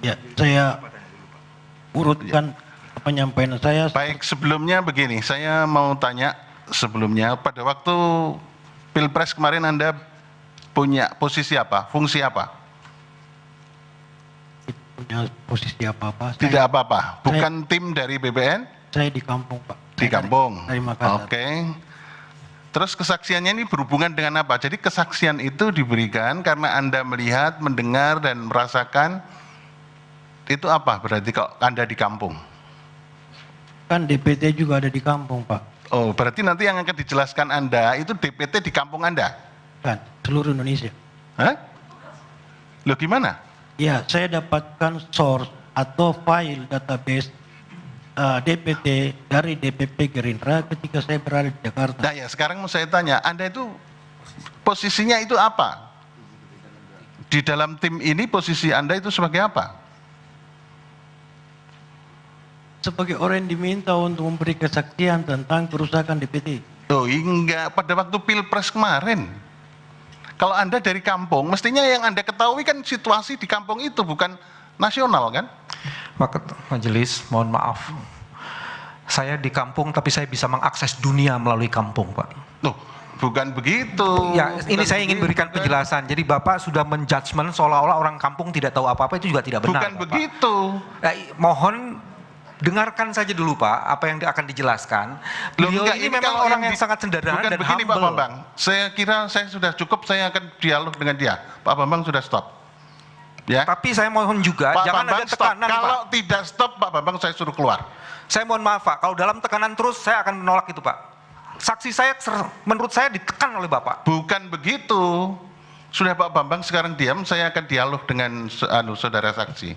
Ya, saya urutkan penyampaian saya. Baik, sebelumnya begini, saya mau tanya sebelumnya, pada waktu Pilpres kemarin Anda punya posisi apa, fungsi apa? Punya posisi apa-apa. Tidak apa-apa, bukan tim dari BPN? Saya di kampung, Pak. Di kampung. Dari Makassar. Oke. Terus kesaksiannya ini berhubungan dengan apa? Jadi kesaksian itu diberikan karena Anda melihat, mendengar, dan merasakan. Itu apa berarti kalau Anda di kampung? Kan DPT juga ada di kampung, Pak. Oh, berarti nanti yang akan dijelaskan Anda itu DPT di kampung Anda? Kan, seluruh Indonesia. Hah? Loh gimana? Ya, saya dapatkan source atau file database DPT dari DPP Gerindra ketika saya berada di Jakarta. Nah ya, sekarang mau saya tanya, Anda itu posisinya itu apa? Di dalam tim ini posisi Anda itu sebagai apa? Sebagai orang yang diminta untuk memberi kesaksian tentang kerusakan DPT. Oh enggak, pada waktu Pilpres kemarin. Kalau Anda dari kampung, mestinya yang Anda ketahui kan situasi di kampung itu, bukan nasional kan? Pak Majelis, mohon maaf. Saya di kampung tapi saya bisa mengakses dunia melalui kampung, Pak. Loh, bukan begitu. Ya, ini saya ingin berikan penjelasan. Jadi Bapak sudah menjudgment seolah-olah orang kampung tidak tahu apa-apa, itu juga tidak benar. Bukan Bapak. begitu. Mohon dengarkan saja dulu Pak, apa yang akan dijelaskan. Beliau ini memang orang yang sangat sederhana bukan dan begini, humble. Pak Bambang. Saya kira saya sudah cukup, saya akan dialog dengan dia. Pak Bambang sudah stop. Ya. Tapi saya mohon juga Pak jangan Bambang ada tekanan, stop. Kalau Pak. tidak stop, Pak Bambang saya suruh keluar. Saya mohon maaf Pak, kalau dalam tekanan terus saya akan menolak itu Pak. Saksi saya menurut saya ditekan oleh Bapak. Bukan begitu. Sudah Pak Bambang sekarang diam, saya akan dialog dengan saudara saksi.